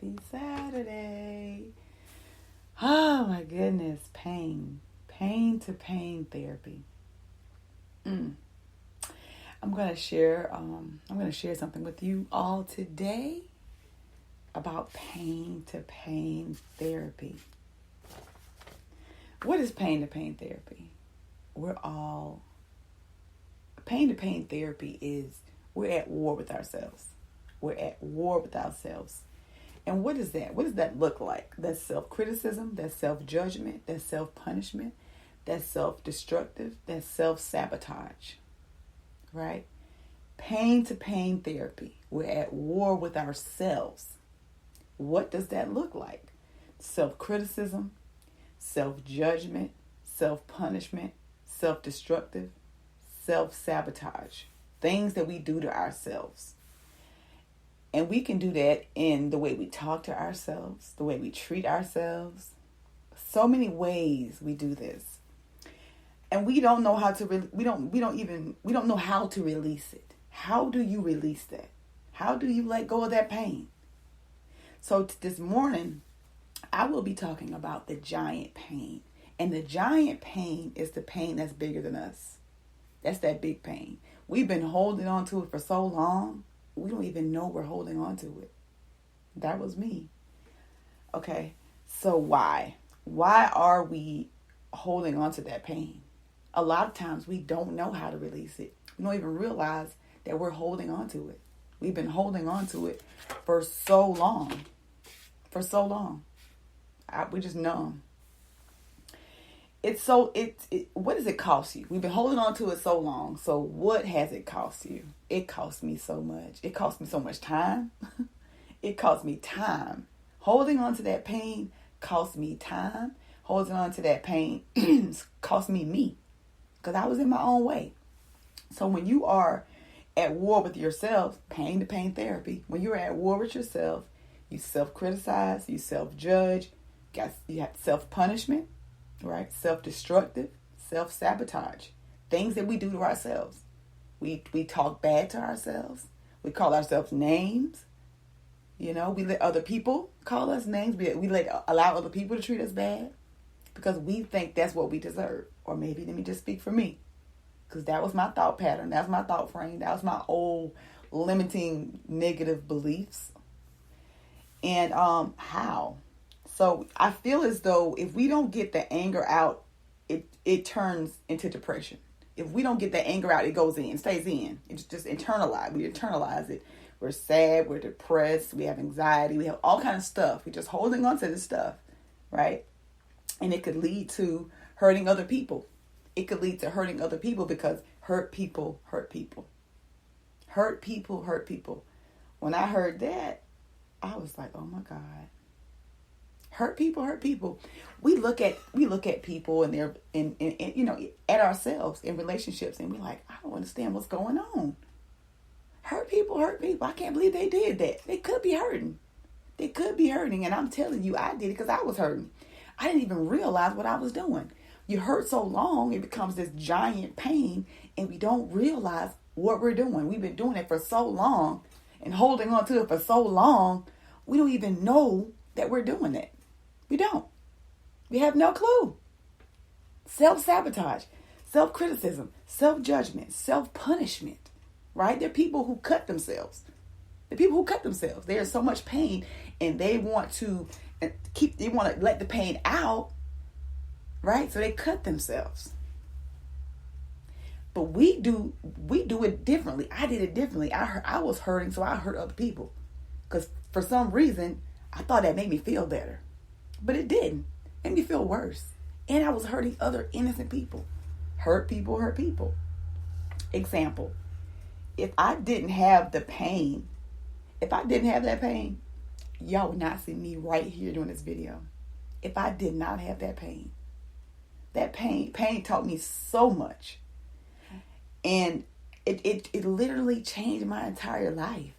Happy Saturday. Oh my goodness, pain. Pain to pain therapy. I'm going to share something with you all today about pain to pain therapy. What is pain to pain therapy? Pain to pain therapy is we're at war with ourselves. We're at war with ourselves. And what is that? What does that look like? That's self-criticism, that's self-judgment, that's self-punishment, that's self-destructive, that's self-sabotage, right? Pain to pain therapy. We're at war with ourselves. What does that look like? Self-criticism, self-judgment, self-punishment, self-destructive, self-sabotage. Things that we do to ourselves. And we can do that in the way we talk to ourselves, the way we treat ourselves. So many ways we do this. And we don't know how to we don't know how to release it. How do you release that? How do you let go of that pain? So this morning, I will be talking about the giant pain. And the giant pain is the pain that's bigger than us. That's that big pain. We've been holding on to it for so long. We don't even know we're holding on to it. That was me. Okay, so why? Why are we holding on to that pain? A lot of times we don't know how to release it. We don't even realize that we're holding on to it. We've been holding on to it for so long. For so long. We just numb. What does it cost you? We've been holding on to it so long. So what has it cost you? It cost me so much. It cost me so much time. It cost me time. Holding on to that pain cost me time. Holding on to that pain cost me. Because I was in my own way. So when you are at war with yourself, pain to pain therapy, when you're at war with yourself, you self-criticize, you self-judge, you have self-punishment. Right? Self-destructive, self-sabotage. Things that we do to ourselves. We talk bad to ourselves. We call ourselves names. We let other people call us names. We allow other people to treat us bad because we think that's what we deserve. Or maybe let me just speak for me. Because that was my thought pattern. That was my thought frame. That was my old limiting negative beliefs. And how? So I feel as though if we don't get the anger out, it turns into depression. If we don't get the anger out, it goes in, stays in. It's just internalized. We internalize it. We're sad, we're depressed, we have anxiety, we have all kinds of stuff. We're just holding on to this stuff, right? And it could lead to hurting other people. It could lead to hurting other people because hurt people hurt people. Hurt people hurt people. When I heard that, I was like, oh my God. Hurt people hurt people. We look at people and they're at ourselves in relationships and we're like, I don't understand what's going on. Hurt people hurt people. I can't believe they did that. They could be hurting. And I'm telling you, I did it because I was hurting. I didn't even realize what I was doing. You hurt so long, it becomes this giant pain and we don't realize what we're doing. We've been doing it for so long and holding on to it for so long, we don't even know that we're doing it. We don't. We have no clue. Self-sabotage, self-criticism, self-judgment, self-punishment, right? They're people who cut themselves. There's so much pain and they want to let the pain out, right? So they cut themselves. But we do it differently. I did it differently. I was hurting, so I hurt other people. Because for some reason, I thought that made me feel better. But it didn't. It made me feel worse. And I was hurting other innocent people. Hurt people hurt people. Example. If I didn't have that pain, y'all would not see me right here doing this video. If I did not have that pain taught me so much. And it literally changed my entire life.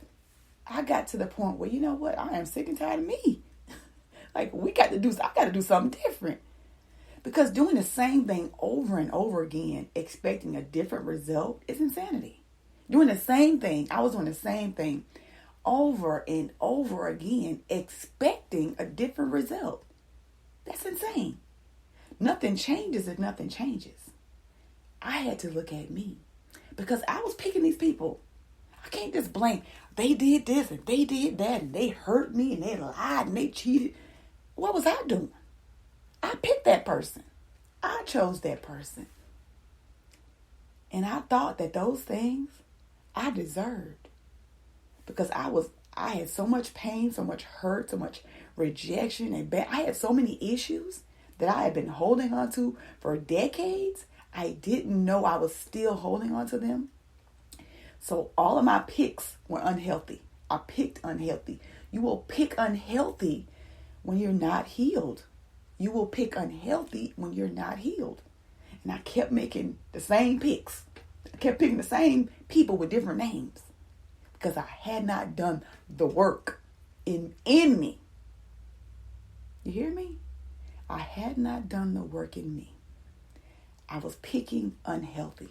I got to the point where, you know what? I am sick and tired of me. Like, I got to do something different. Because doing the same thing over and over again, expecting a different result, is insanity. Doing the same thing. I was doing the same thing over and over again, expecting a different result. That's insane. Nothing changes if nothing changes. I had to look at me because I was picking these people. I can't just blame. They did this and they did that and they hurt me and they lied and they cheated. What was I doing? I picked that person. I chose that person. And I thought that those things I deserved because I had so much pain, so much hurt, so much rejection and I had so many issues that I had been holding on to for decades. I didn't know I was still holding on to them. So all of my picks were unhealthy. I picked unhealthy. You will pick unhealthy when you're not healed. You will pick unhealthy when you're not healed. And I kept making the same picks. I kept picking the same people with different names because I had not done the work in me. You hear me? I had not done the work in me. I was picking unhealthy.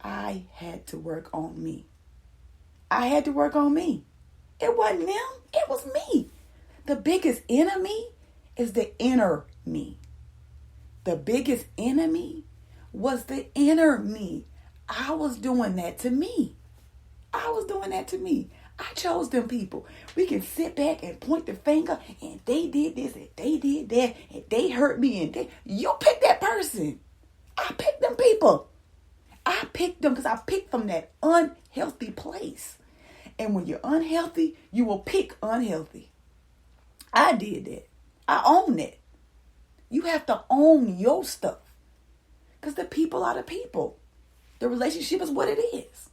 I had to work on me. I had to work on me. It wasn't them. It was me. The biggest enemy is the inner me. The biggest enemy was the inner me. I was doing that to me. I chose them people. We can sit back and point the finger and they did this and they did that and they hurt me and you pick that person. I picked them people. I picked them because I picked from that unhealthy place. And when you're unhealthy, you will pick unhealthy. I did that. I own it. You have to own your stuff. Because the people are the people. The relationship is what it is.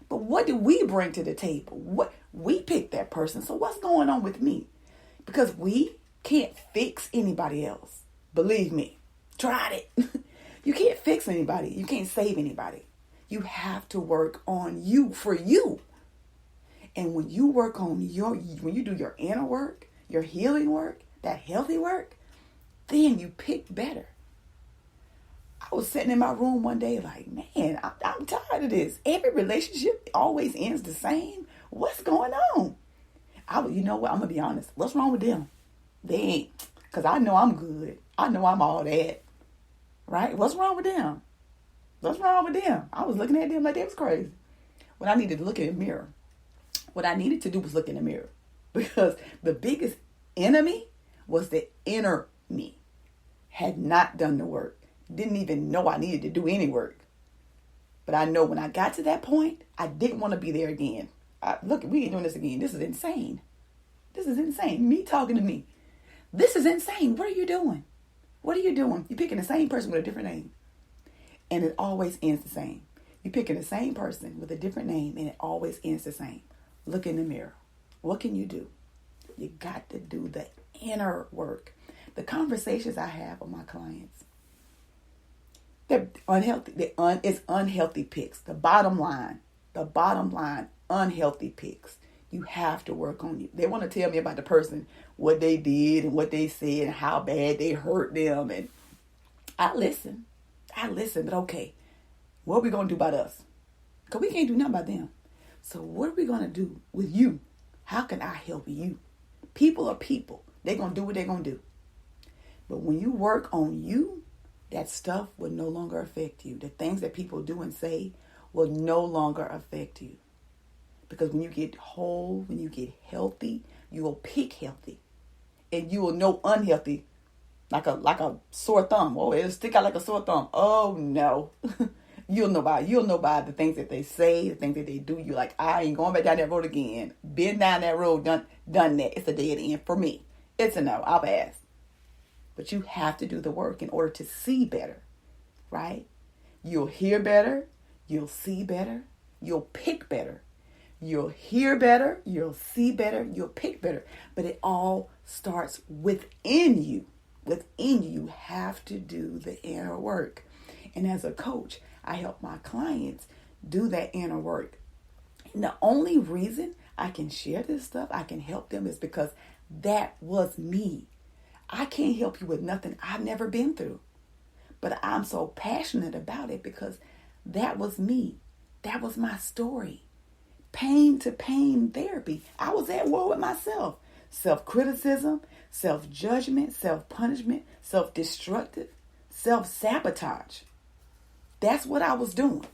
But what do we bring to the table? What we picked that person. So what's going on with me? Because we can't fix anybody else. Believe me. Tried it. You can't fix anybody. You can't save anybody. You have to work on you for you. And when you work on when you do your inner work, your healing work, that healthy work, then you pick better. I was sitting in my room one day like, man, I'm tired of this. Every relationship always ends the same. What's going on? You know what? I'm going to be honest. What's wrong with them? They ain't. Because I know I'm good. I know I'm all that. Right? What's wrong with them? What's wrong with them? I was looking at them like they was crazy. When I needed to look in the mirror. What I needed to do was look in the mirror. Because the biggest enemy was the inner me. Had not done the work. Didn't even know I needed to do any work. But I know when I got to that point, I didn't want to be there again. Look, we ain't doing this again. This is insane. This is insane. Me talking to me. This is insane. What are you doing? What are you doing? You're picking the same person with a different name. And it always ends the same. You're picking the same person with a different name and it always ends the same. Look in the mirror. What can you do? You got to do the inner work. The conversations I have with my clients, they're unhealthy. It's unhealthy picks. The bottom line, unhealthy picks. You have to work on you. They want to tell me about the person, what they did and what they said and how bad they hurt them. And I listen, but okay, what are we going to do about us? Because we can't do nothing about them. So what are we going to do with you? How can I help you? People are people. They're going to do what they're going to do. But when you work on you, that stuff will no longer affect you. The things that people do and say will no longer affect you. Because when you get whole, when you get healthy, you will pick healthy. And you will know unhealthy like a sore thumb. Oh, it'll stick out like a sore thumb. Oh, no. You'll know by the things that they say, the things that they do. You're like, I ain't going back down that road again. Been down that road, done that. It's a dead end for me. It's a no. I'll pass. But you have to do the work in order to see better, right? You'll hear better. You'll see better. You'll pick better. You'll hear better. You'll see better. You'll pick better. But it all starts within you. Within you, you have to do the inner work. And as a coach, I help my clients do that inner work. And the only reason I can share this stuff, I can help them is because that was me. I can't help you with nothing I've never been through. But I'm so passionate about it because that was me. That was my story. pain to pain therapy. I was at war with myself. Self-criticism, self-judgment, self-punishment, self-destructive, self-sabotage. That's what I was doing.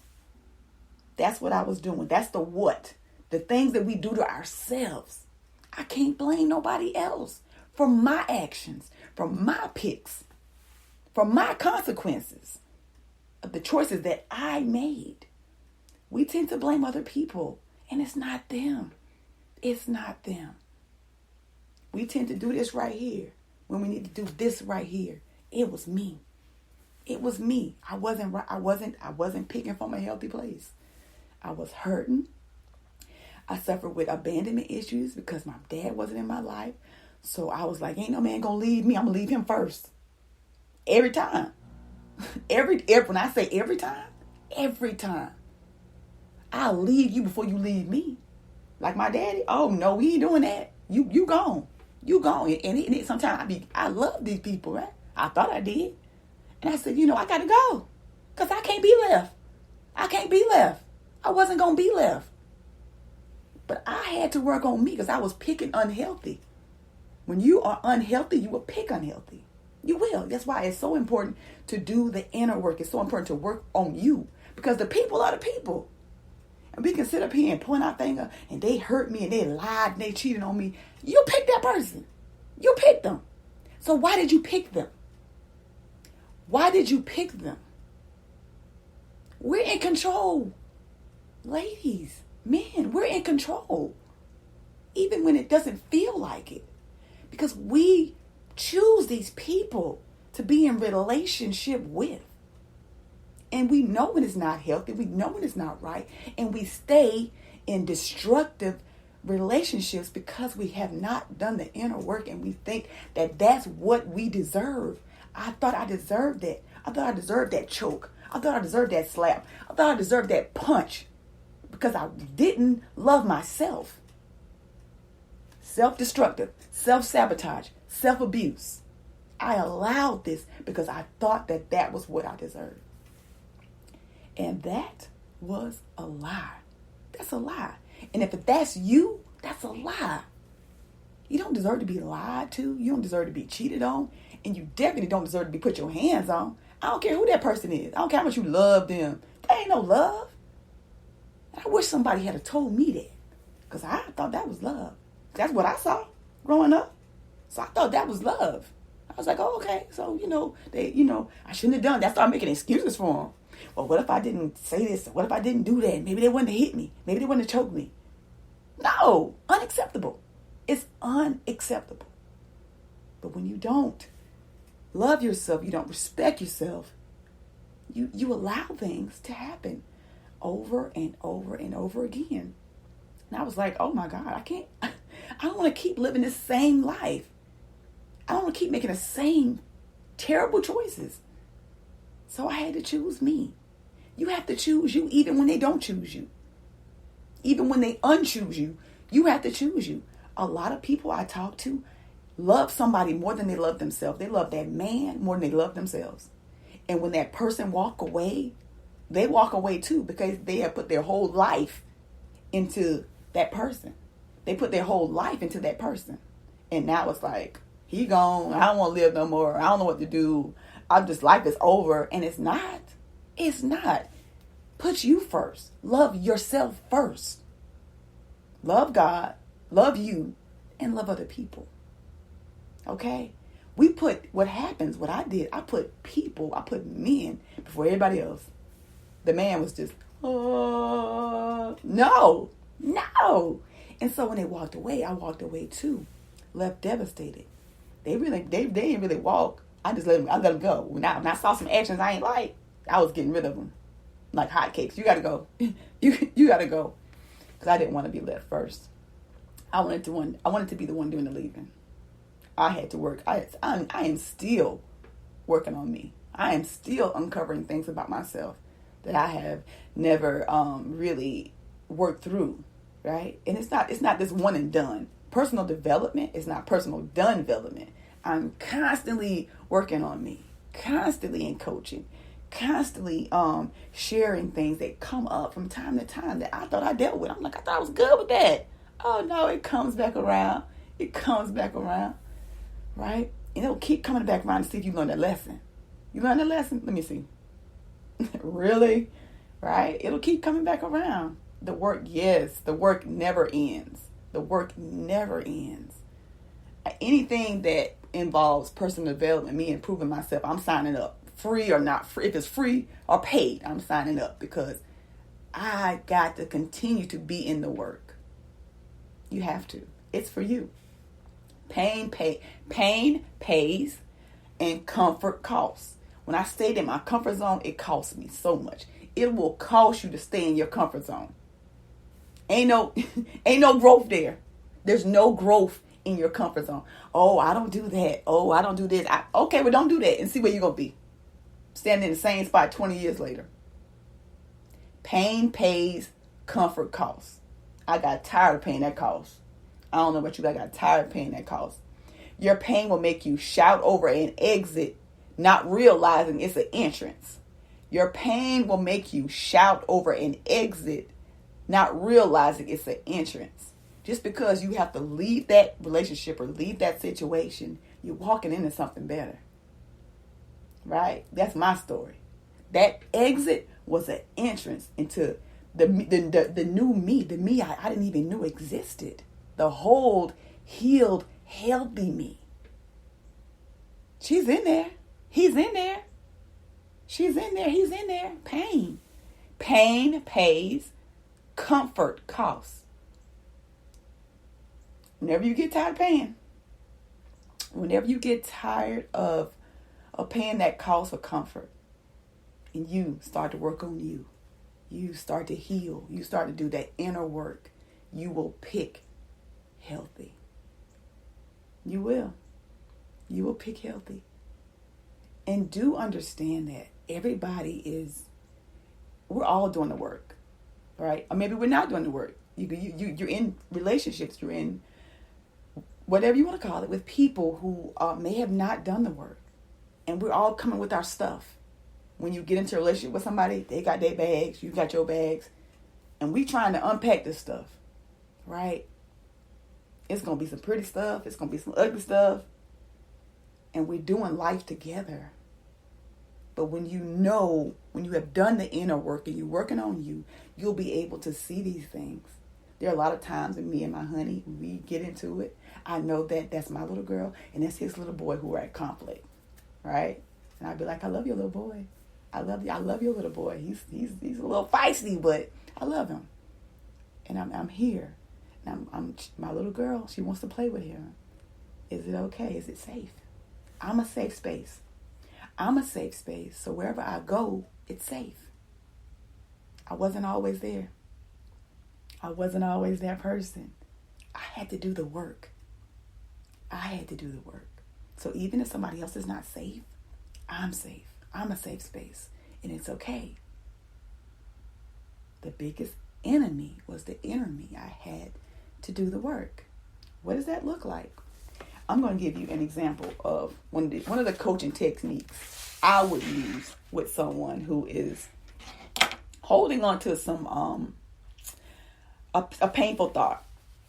That's what I was doing. That's the what. The things that we do to ourselves. I can't blame nobody else for my actions, for my picks, for my consequences of the choices that I made. We tend to blame other people, and it's not them. It's not them. We tend to do this right here when we need to do this right here. It was me. It was me. I wasn't picking from a healthy place. I was hurting. I suffered with abandonment issues because my dad wasn't in my life. So I was like, ain't no man gonna leave me. I'm gonna leave him first. Every time. When I say every time. I'll leave you before you leave me. Like my daddy. Oh no, we ain't doing that. You gone. You gone. And sometimes I love these people, right? I thought I did. And I said, I gotta go. Because I can't be left. I wasn't gonna be left. But I had to work on me because I was picking unhealthy. When you are unhealthy, you will pick unhealthy. You will. That's why it's so important to do the inner work. It's so important to work on you. Because the people are the people. And we can sit up here and point our finger and they hurt me and they lied and they cheated on me. You picked that person. You picked them. So why did you pick them? Why did you pick them? We're in control. Ladies, men, we're in control. Even when it doesn't feel like it. Because we choose these people to be in relationship with. And we know when it's not healthy. We know when it's not right. And we stay in destructive relationships because we have not done the inner work and we think that that's what we deserve. I thought I deserved that. I thought I deserved that choke. I thought I deserved that slap. I thought I deserved that punch because I didn't love myself. Self-destructive, self-sabotage, self-abuse. I allowed this because I thought that that was what I deserved. And that was a lie. That's a lie. And if that's you, that's a lie. You don't deserve to be lied to. You don't deserve to be cheated on. And you definitely don't deserve to be put your hands on. I don't care who that person is. I don't care how much you love them. That ain't no love. I wish somebody had told me that. Because I thought that was love. That's what I saw growing up. So I thought that was love. I was like, oh, okay. So, I shouldn't have done that. I started making excuses for them. Well, what if I didn't say this? What if I didn't do that? Maybe they wouldn't have hit me. Maybe they wouldn't have choked me. No, unacceptable. It's unacceptable. But when you don't love yourself, you don't respect yourself, you allow things to happen over and over and over again. And I was like, oh my God, I don't want to keep living the same life. I don't want to keep making the same terrible choices. So I had to choose me. You have to choose you even when they don't choose you. Even when they unchoose you, you have to choose you. A lot of people I talk to love somebody more than they love themselves. They love that man more than they love themselves. And when that person walk away, they walk away too because they have put their whole life into that person. They put their whole life into that person. And now it's like, he gone. I don't want to live no more. I don't know what to do. Life is over. And it's not. It's not. Put you first. Love yourself first. Love God. Love you. And love other people. Okay? What I did, I put men before everybody else. The man was just, no. And so when they walked away, I walked away too. Left devastated. They didn't really walk. I let them go. When I saw some actions I ain't like, I was getting rid of them. Like hotcakes. You gotta go. you gotta go. Because I didn't want to be left first. I wanted to be the one doing the leaving. I had to work. I am still working on me. I am still uncovering things about myself that I have never really worked through, right? And it's not this one and done. Personal development is not personal done development. I'm constantly working on me, constantly in coaching, constantly sharing things that come up from time to time that I thought I dealt with. I'm like, I thought I was good with that. Oh no, it comes back around. It comes back around, right? And it'll keep coming back around to see if you learned that lesson. You learned that lesson? Let me see. Really? Right? It'll keep coming back around. The work, yes, the work never ends. The work never ends. Anything that involves personal development, me improving myself, I'm signing up. Free or not free. If it's free or paid, I'm signing up because I got to continue to be in the work. You have to. It's for you. Pain pays and comfort costs. When I stayed in my comfort zone, it cost me so much. It will cost you to stay in your comfort zone. Ain't no growth there. There's no growth in your comfort zone. Oh, I don't do that. Oh, I don't do this. Okay, well, don't do that and see where you're going to be. Standing in the same spot 20 years later. Pain pays, comfort costs. I got tired of paying that cost. I don't know about you, but I got tired of paying that cost. Your pain will make you shout over an exit, not realizing it's an entrance. Your pain will make you shout over an exit, not realizing it's an entrance. Just because you have to leave that relationship or leave that situation, you're walking into something better. Right? That's my story. That exit was an entrance into the new me, the me I didn't even know existed. The whole healed, healthy me. She's in there. He's in there. She's in there. He's in there. Pain. Pain pays. Comfort costs. Whenever you get tired of paying, whenever you get tired of paying that cost for comfort, and you start to work on you, you start to heal, you start to do that inner work, you will pick healthy. You will. You will pick healthy. And do understand that we're all doing the work, right? Or maybe we're not doing the work. You're in relationships, you're in whatever you want to call it, with people who may have not done the work. And we're all coming with our stuff. When you get into a relationship with somebody, they got their bags, you got your bags. And we trying to unpack this stuff, right? It's going to be some pretty stuff. It's going to be some ugly stuff. And we're doing life together. But when you have done the inner work and you're working on you, you'll be able to see these things. There are a lot of times when me and my honey, we get into it. I know that that's my little girl and that's his little boy who are at conflict, right? And I'd be like, I love your little boy. I love your little boy. He's a little feisty, but I love him. And I'm here. And I'm my little girl. She wants to play with him. Is it okay? Is it safe? I'm a safe space. I'm a safe space. So wherever I go, it's safe. I wasn't always there. I wasn't always that person. I had to do the work. So even if somebody else is not safe, I'm safe. I'm a safe space. And it's okay. The biggest enemy was the inner me. I had to do the work. What does that look like? I'm going to give you an example of one of the coaching techniques I would use with someone who is holding on to some a painful thought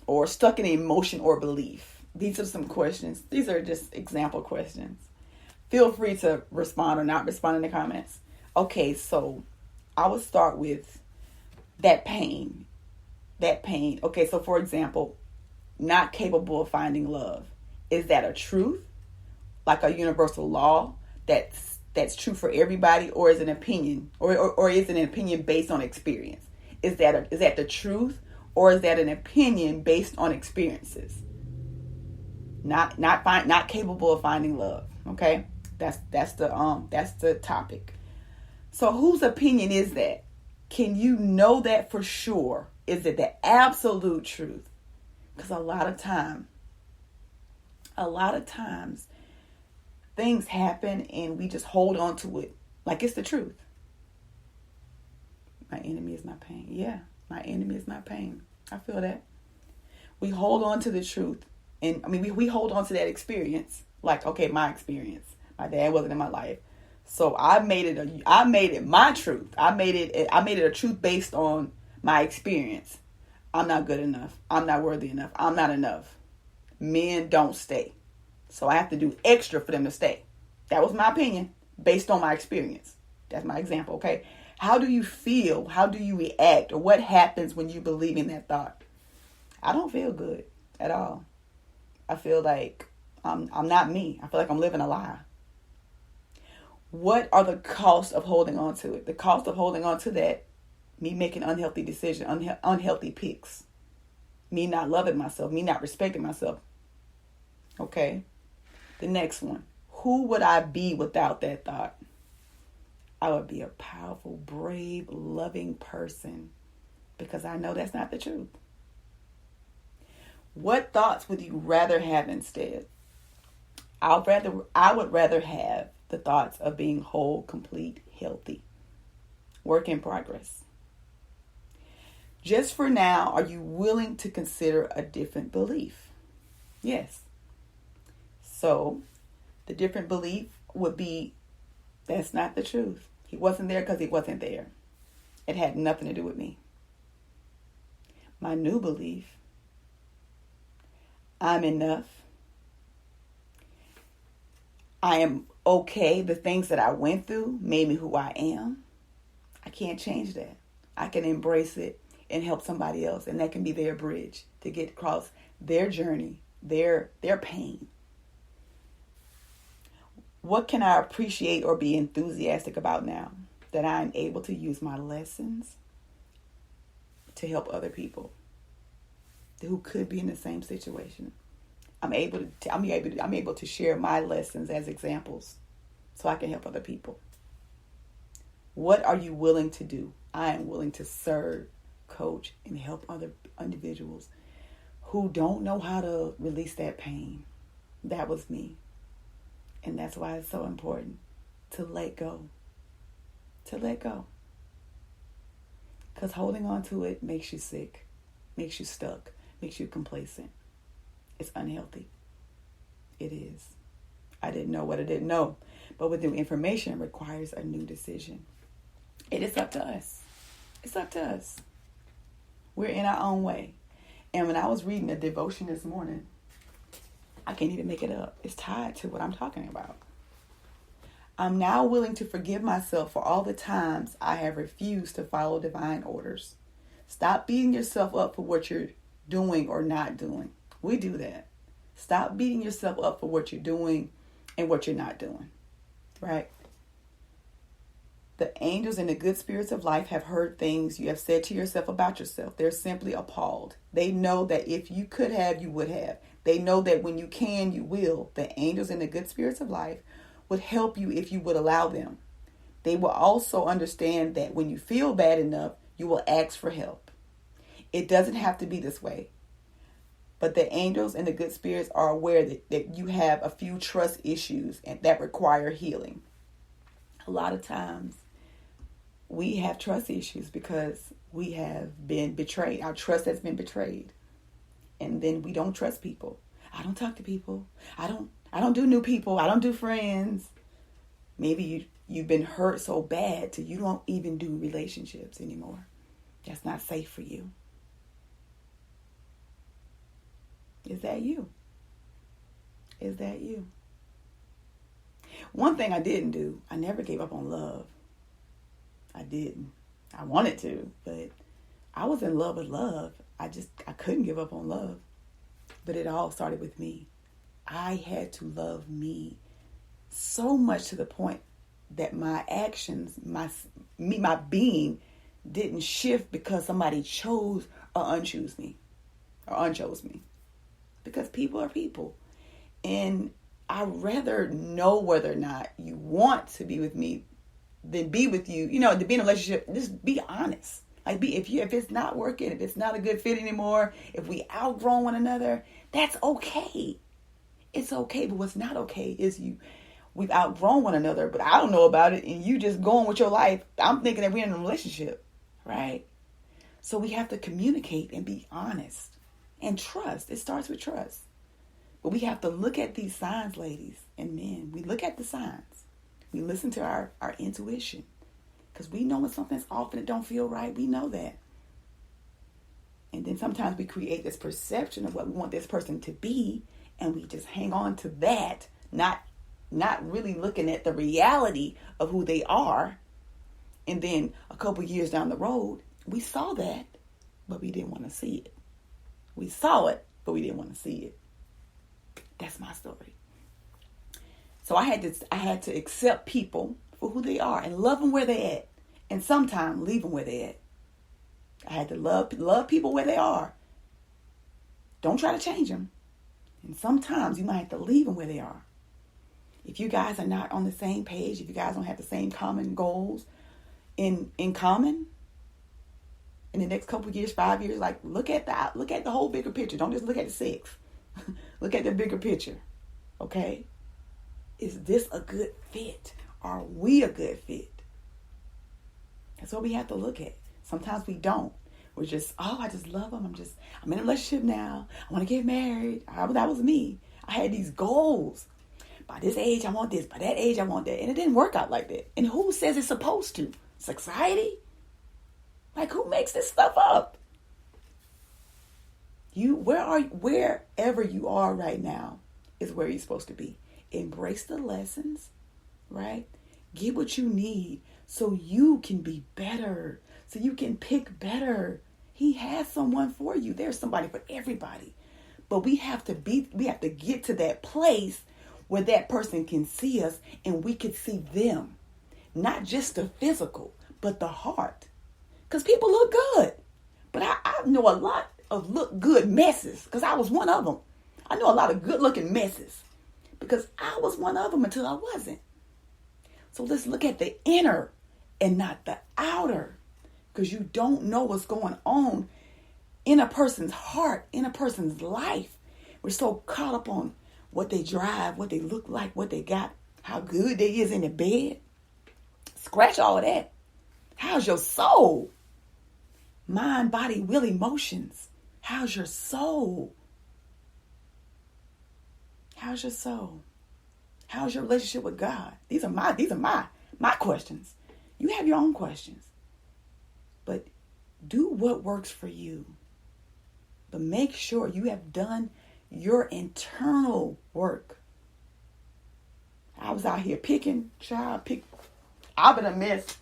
or stuck in an emotion or belief. These are some questions. These are just example questions. Feel free to respond or not respond in the comments. Okay, so I would start with that pain. Okay, so for example, not capable of finding love. Is that a truth? Like a universal law that's true for everybody, or is it an opinion? Or is it an opinion based on experience? Is that the truth, or is that an opinion based on experiences? Not capable of finding love. Okay? That's the topic. So whose opinion is that? Can you know that for sure? Is it the absolute truth? Because a lot of times things happen and we just hold on to it like it's the truth. My enemy is my pain. Yeah, my enemy is my pain. I feel that. We hold on to the truth. And I mean, we hold on to that experience. Like, okay, my experience. My dad wasn't in my life. So I made it my truth. I made it a truth based on my experience. I'm not good enough. I'm not worthy enough. I'm not enough. Men don't stay. So I have to do extra for them to stay. That was my opinion based on my experience. That's my example, okay? How do you feel? How do you react? Or what happens when you believe in that thought? I don't feel good at all. I feel like I'm not me. I feel like I'm living a lie. What are the costs of holding on to it? The cost of holding on to that, me making unhealthy decisions, unhealthy picks, me not loving myself, me not respecting myself. Okay? The next one. Who would I be without that thought? I would be a powerful, brave, loving person because I know that's not the truth. What thoughts would you rather have instead? I would rather have the thoughts of being whole, complete, healthy. Work in progress. Just for now, are you willing to consider a different belief? Yes. So, the different belief would be, that's not the truth. He wasn't there because he wasn't there. It had nothing to do with me. My new belief, I'm enough. I am okay. The things that I went through made me who I am. I can't change that. I can embrace it and help somebody else. And that can be their bridge to get across their journey, their pain. What can I appreciate or be enthusiastic about now? That I am able to use my lessons to help other people who could be in the same situation. I'm able to share my lessons as examples so I can help other people. What are you willing to do? I am willing to serve, coach, and help other individuals who don't know how to release that pain. That was me. And that's why it's so important to let go. To let go. Because holding on to it makes you sick, makes you stuck, makes you complacent. It's unhealthy. It is. I didn't know what I didn't know. But with new information, it requires a new decision. It is up to us. It's up to us. We're in our own way. And when I was reading a devotion this morning, I can't even make it up. It's tied to what I'm talking about. I'm now willing to forgive myself for all the times I have refused to follow divine orders. Stop beating yourself up for what you're doing or not doing. We do that. Stop beating yourself up for what you're doing and what you're not doing. Right? The angels and the good spirits of life have heard things you have said to yourself about yourself. They're simply appalled. They know that if you could have, you would have. They know that when you can, you will. The angels and the good spirits of life would help you if you would allow them. They will also understand that when you feel bad enough, you will ask for help. It doesn't have to be this way. But the angels and the good spirits are aware that you have a few trust issues and that require healing. A lot of times we have trust issues because we have been betrayed. Our trust has been betrayed. And then we don't trust people. I don't talk to people. I don't do new people. I don't do friends. Maybe you've been hurt so bad that you don't even do relationships anymore. That's not safe for you. Is that you? Is that you? One thing I didn't do, I never gave up on love. I didn't. I wanted to, but I was in love with love. I couldn't give up on love. But it all started with me. I had to love me so much to the point that my actions, my being didn't shift because somebody chose or unchose me. Because people are people. And I'd rather know whether or not you want to be with me than be with you. You know, to be in a relationship, just be honest. Like, if it's not working, if it's not a good fit anymore, if we outgrown one another, that's okay. It's okay. But what's not okay is we've outgrown one another, but I don't know about it, and you just going with your life. I'm thinking that we're in a relationship, right? So we have to communicate and be honest and trust. It starts with trust. But we have to look at these signs, ladies and men. We look at the signs. We listen to our intuition. Because we know when something's off and it don't feel right. We know that. And then sometimes we create this perception of what we want this person to be, and we just hang on to that, not really looking at the reality of who they are. And then a couple years down the road, we saw that, but we didn't want to see it. We saw it, but we didn't want to see it. That's my story. So I had to accept people for who they are and love them where they're at, and sometimes leave them where they're at. I had to love people where they are. Don't try to change them. And sometimes you might have to leave them where they are. If you guys are not on the same page, if you guys don't have the same common goals in common, in the next couple of years, 5 years, like look at the whole bigger picture. Don't just look at the 6. Look at the bigger picture. Okay? Is this a good fit? Are we a good fit? That's what we have to look at. Sometimes we don't. We're just, I just love them. I'm in a relationship now. I want to get married. That was me. I had these goals. By this age, I want this. By that age, I want that. And it didn't work out like that. And who says it's supposed to? Society? Like, who makes this stuff up? Wherever you are right now is where you're supposed to be. Embrace the lessons, right? Get what you need so you can be better. So you can pick better. He has someone for you. There's somebody for everybody. But we have to get to that place where that person can see us and we can see them. Not just the physical, but the heart. Because people look good. But I know a lot of look good messes, because I was one of them. I know a lot of good looking messes because I was one of them until I wasn't. So let's look at the inner and not the outer. Because you don't know what's going on in a person's heart, in a person's life. We're so caught up on what they drive, what they look like, what they got, how good they is in the bed. Scratch all of that. How's your soul? Mind, body, will, emotions. How's your soul? How's your soul? How's your relationship with God? These are my questions. You have your own questions. But do what works for you. But make sure you have done your internal work. I was out here picking. I've been a mess.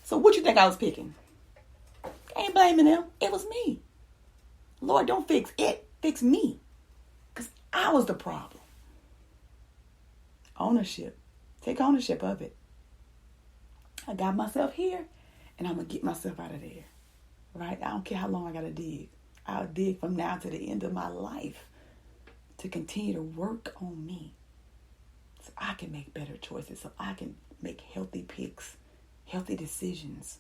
So what you think I was picking? I ain't blaming them. It was me. Lord, don't fix it. Fix me. Because I was the problem. Ownership. Take ownership of it. I got myself here, and I'm going to get myself out of there. Right? I don't care how long I got to dig. I'll dig from now to the end of my life to continue to work on me so I can make better choices, so I can make healthy picks, healthy decisions.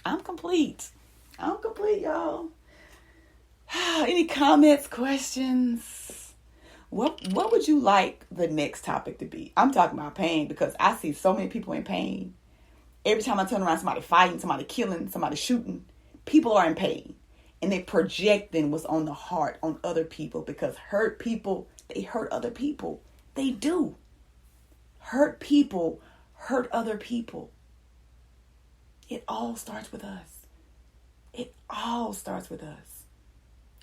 I'm complete. Y'all. Any comments, questions? What would you like the next topic to be? I'm talking about pain because I see so many people in pain. Every time I turn around, somebody fighting, somebody killing, somebody shooting. People are in pain. And they projecting what's on the heart on other people because hurt people, they hurt other people. They do. Hurt people hurt other people. It all starts with us. It all starts with us.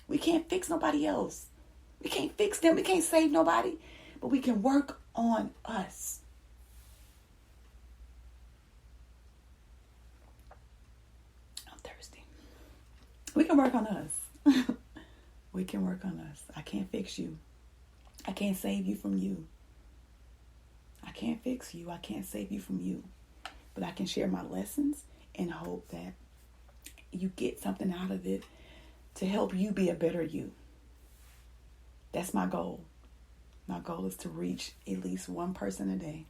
We can't fix nobody else. We can't fix them. We can't save nobody. But we can work on us. I'm thirsty. We can work on us. We can work on us. I can't fix you. I can't save you from you. I can't fix you. I can't save you from you. But I can share my lessons and hope that you get something out of it to help you be a better you. That's my goal. My goal is to reach at least one person a day.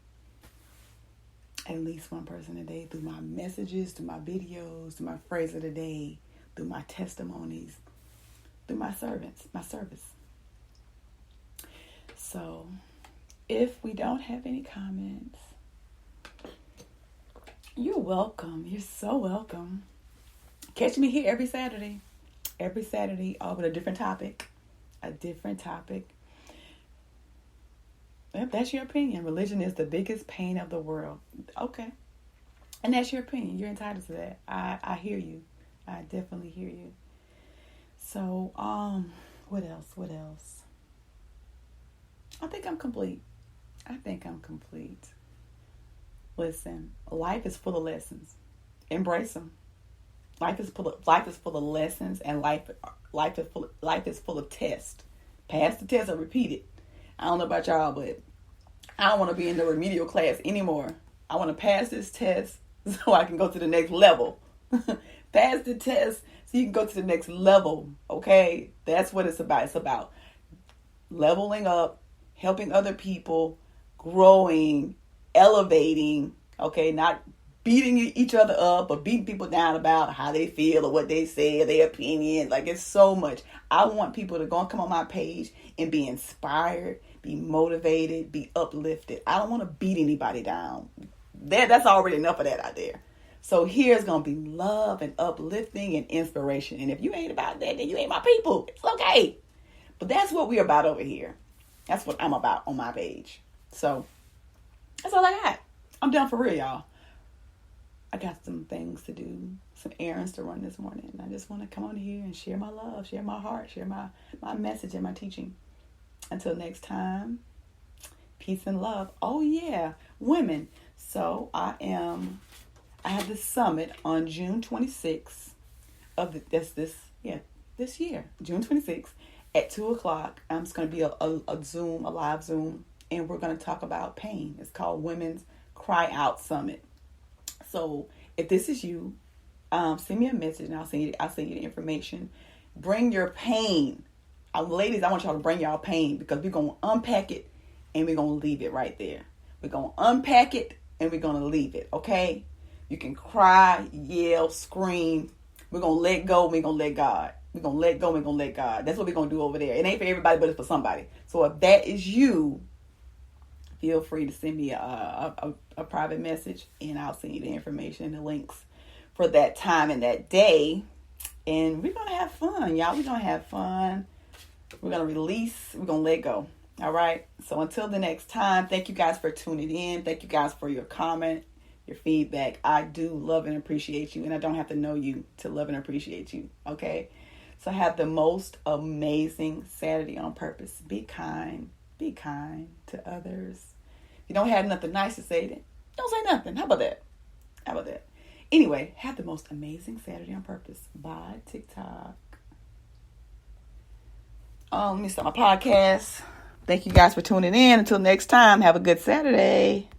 At least one person a day through my messages, through my videos, through my phrase of the day, through my testimonies, through my service. So, if we don't have any comments, you're welcome. You're so welcome. Catch me here every Saturday. Every Saturday, all with a different topic. If that's your opinion, religion is the biggest pain of the world. Okay. And that's your opinion. You're entitled to that. I hear you. I definitely hear you. So, what else? What else? I think I'm complete. Listen, life is full of lessons. Embrace them. Life is full of lessons, and life is full of tests. Pass the test or repeat it. I don't know about y'all, but I don't want to be in the remedial class anymore. I want to pass this test so I can go to the next level. Pass the test so you can go to the next level. Okay, that's what it's about. It's about leveling up, helping other people, growing, elevating. Okay, not beating each other up or beating people down about how they feel or what they say or their opinion. Like, it's so much. I want people to go and come on my page and be inspired, be motivated, be uplifted. I don't want to beat anybody down. That's already enough of that out there. So here's going to be love and uplifting and inspiration. And if you ain't about that, then you ain't my people. It's okay. But that's what we're about over here. That's what I'm about on my page. So that's all I got. I'm done for real, y'all. I got some things to do, some errands to run this morning. And I just want to come on here and share my love, share my heart, share my message and my teaching. Until next time, peace and love. Oh yeah, women. So I have this summit on June 26th of this year, June 26th at 2:00. It's going to be a live Zoom, and we're going to talk about pain. It's called Women's Cry Out Summit. So if this is you, send me a message and I'll send you the information. Bring your pain. Ladies, I want y'all to bring y'all pain, because we're going to unpack it and we're going to leave it right there. We're going to unpack it and we're going to leave it, okay? You can cry, yell, scream. We're going to let go and we're going to let God. We're going to let go and we're going to let God. That's what we're going to do over there. It ain't for everybody, but it's for somebody. So if that is you, feel free to send me a private message, and I'll send you the information and the links for that time and that day. And we're going to have fun, y'all. We're going to have fun. We're going to release. We're going to let go. All right. So until the next time, thank you guys for tuning in. Thank you guys for your comment, your feedback. I do love and appreciate you, and I don't have to know you to love and appreciate you. Okay. So have the most amazing Saturday on purpose. Be kind. Be kind to others. If you don't have nothing nice to say, then don't say nothing. How about that? Anyway, have the most amazing Saturday on purpose. Bye, TikTok. Let me start my podcast. Thank you guys for tuning in. Until next time, have a good Saturday.